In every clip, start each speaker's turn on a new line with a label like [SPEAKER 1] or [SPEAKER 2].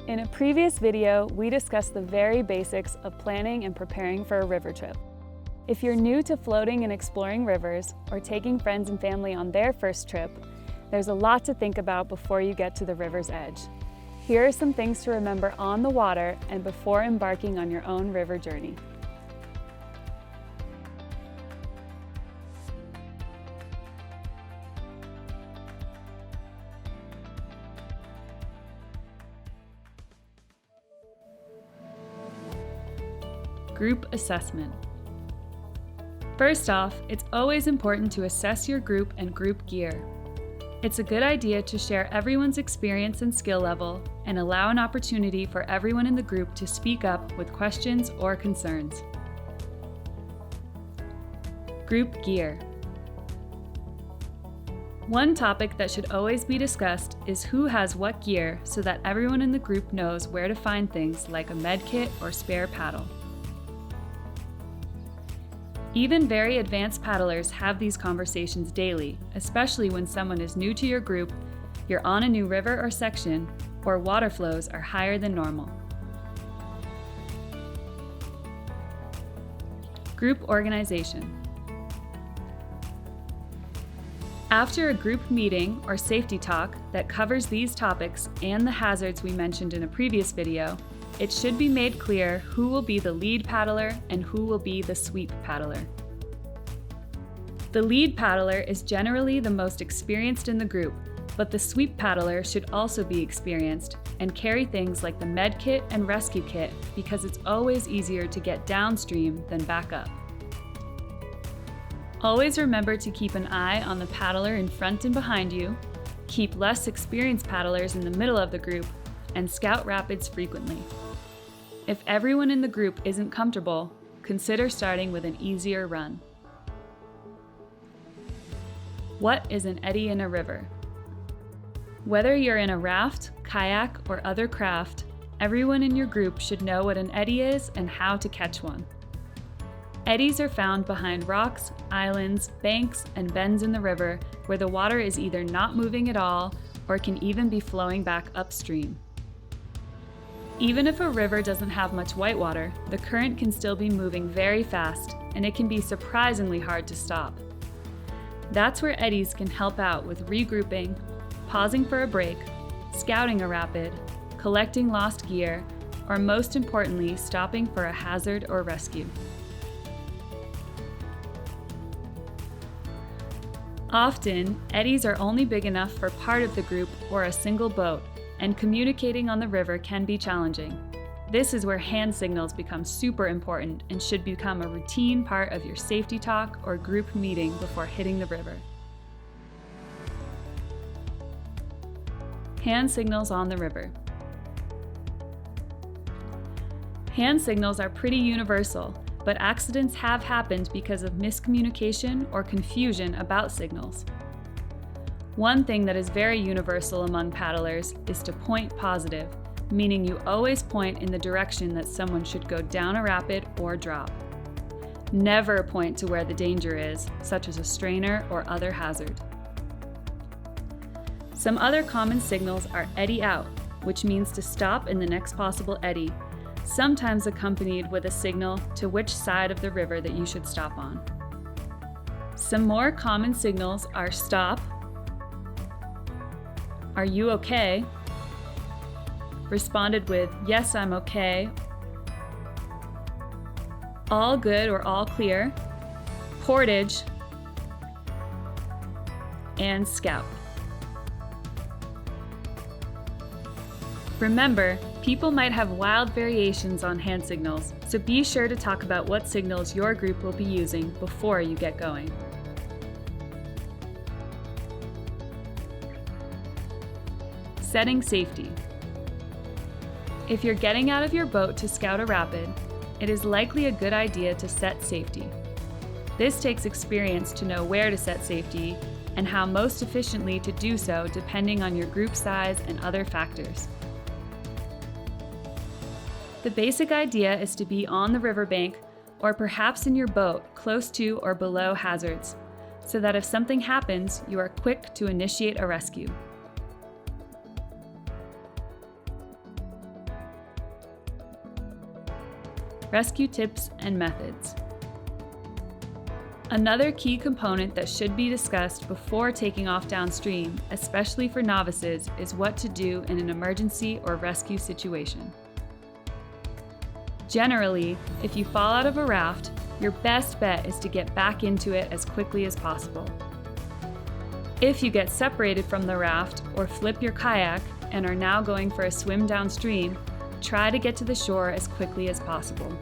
[SPEAKER 1] In a previous video, we discussed the very basics of planning and preparing for a river trip. If you're new to floating and exploring rivers, or taking friends and family on their first trip, there's a lot to think about before you get to the river's edge. Here are some things to remember on the water and before embarking on your own river journey. Group assessment. First off, it's always important to assess your group and group gear. It's a good idea to share everyone's experience and skill level and allow an opportunity for everyone in the group to speak up with questions or concerns. Group gear. One topic that should always be discussed is who has what gear so that everyone in the group knows where to find things like a med kit or spare paddle. Even very advanced paddlers have these conversations daily, especially when someone is new to your group, you're on a new river or section, or water flows are higher than normal. Group organization. After a group meeting or safety talk that covers these topics and the hazards we mentioned in a previous video, it should be made clear who will be the lead paddler and who will be the sweep paddler. The lead paddler is generally the most experienced in the group, but the sweep paddler should also be experienced and carry things like the med kit and rescue kit because it's always easier to get downstream than back up. Always remember to keep an eye on the paddler in front and behind you, keep less experienced paddlers in the middle of the group, and scout rapids frequently. If everyone in the group isn't comfortable, consider starting with an easier run. What is an eddy in a river? Whether you're in a raft, kayak, or other craft, everyone in your group should know what an eddy is and how to catch one. Eddies are found behind rocks, islands, banks, and bends in the river where the water is either not moving at all or can even be flowing back upstream. Even if a river doesn't have much whitewater, the current can still be moving very fast, and it can be surprisingly hard to stop. That's where eddies can help out with regrouping, pausing for a break, scouting a rapid, collecting lost gear, or most importantly, stopping for a hazard or rescue. Often, eddies are only big enough for part of the group or a single boat, and communicating on the river can be challenging. This is where hand signals become super important and should become a routine part of your safety talk or group meeting before hitting the river. Hand signals on the river. Hand signals are pretty universal, but accidents have happened because of miscommunication or confusion about signals. One thing that is very universal among paddlers is to point positive, meaning you always point in the direction that someone should go down a rapid or drop. Never point to where the danger is, such as a strainer or other hazard. Some other common signals are eddy out, which means to stop in the next possible eddy, sometimes accompanied with a signal to which side of the river that you should stop on. Some more common signals are stop, are you okay? Responded with, yes, I'm okay. All good or all clear. Portage. And scout. Remember, people might have wild variations on hand signals, so be sure to talk about what signals your group will be using before you get going. Setting safety. If you're getting out of your boat to scout a rapid, it is likely a good idea to set safety. This takes experience to know where to set safety and how most efficiently to do so depending on your group size and other factors. The basic idea is to be on the riverbank or perhaps in your boat close to or below hazards, so that if something happens, you are quick to initiate a rescue. rescue tips and methods. Another key component that should be discussed before taking off downstream, especially for novices, is what to do in an emergency or rescue situation. Generally, if you fall out of a raft, your best bet is to get back into it as quickly as possible. If you get separated from the raft or flip your kayak and are now going for a swim downstream, try to get to the shore as quickly as possible.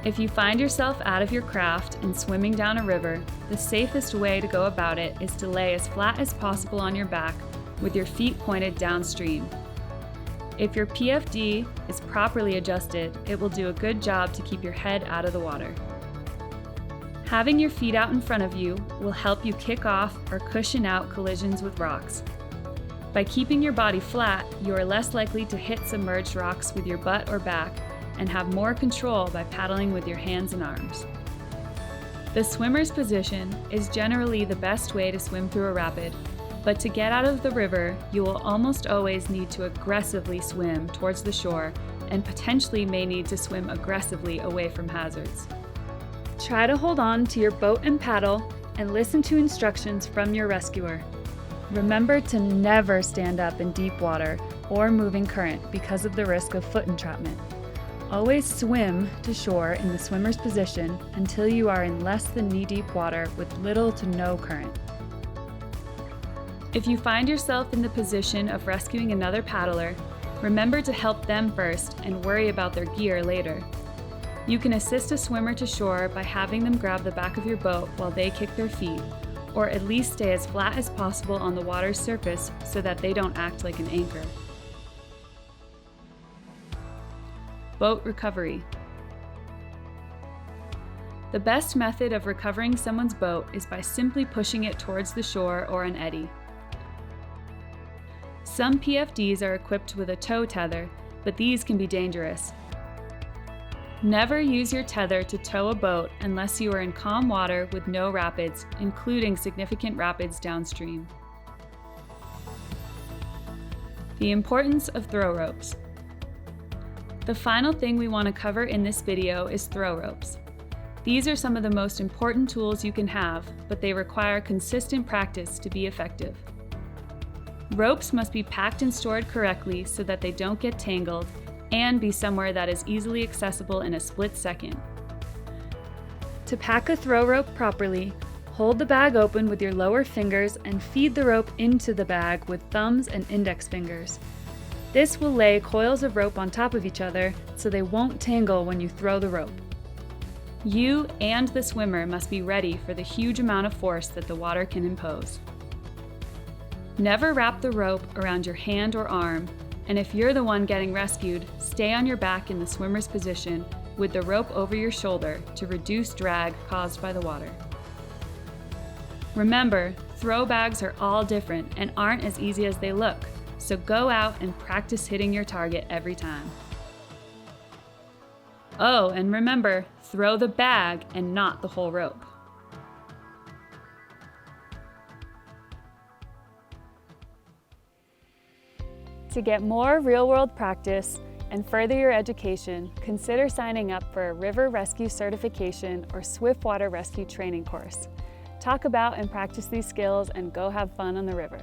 [SPEAKER 1] If you find yourself out of your craft and swimming down a river, the safest way to go about it is to lay as flat as possible on your back with your feet pointed downstream. If your PFD is properly adjusted, it will do a good job to keep your head out of the water. Having your feet out in front of you will help you kick off or cushion out collisions with rocks. By keeping your body flat, you are less likely to hit submerged rocks with your butt or back and have more control by paddling with your hands and arms. The swimmer's position is generally the best way to swim through a rapid, but to get out of the river, you will almost always need to aggressively swim towards the shore and potentially may need to swim aggressively away from hazards. Try to hold on to your boat and paddle and listen to instructions from your rescuer. Remember to never stand up in deep water or moving current because of the risk of foot entrapment. Always swim to shore in the swimmer's position until you are in less than knee-deep water with little to no current. If you find yourself in the position of rescuing another paddler, remember to help them first and worry about their gear later. You can assist a swimmer to shore by having them grab the back of your boat while they kick their feet, or at least stay as flat as possible on the water's surface so that they don't act like an anchor. Boat recovery. The best method of recovering someone's boat is by simply pushing it towards the shore or an eddy. Some PFDs are equipped with a tow tether, but these can be dangerous. Never use your tether to tow a boat unless you are in calm water with no rapids, including significant rapids downstream. The importance of throw ropes. The final thing we want to cover in this video is throw ropes. These are some of the most important tools you can have, but they require consistent practice to be effective. Ropes must be packed and stored correctly so that they don't get tangled, and be somewhere that is easily accessible in a split second. To pack a throw rope properly, hold the bag open with your lower fingers and feed the rope into the bag with thumbs and index fingers. This will lay coils of rope on top of each other so they won't tangle when you throw the rope. You and the swimmer must be ready for the huge amount of force that the water can impose. Never wrap the rope around your hand or arm, and if you're the one getting rescued, stay on your back in the swimmer's position with the rope over your shoulder to reduce drag caused by the water. Remember, throw bags are all different and aren't as easy as they look, so go out and practice hitting your target every time. Oh, and remember, throw the bag and not the whole rope. To get more real-world practice and further your education, consider signing up for a River Rescue Certification or Swiftwater Rescue Training course. Talk about and practice these skills and go have fun on the river.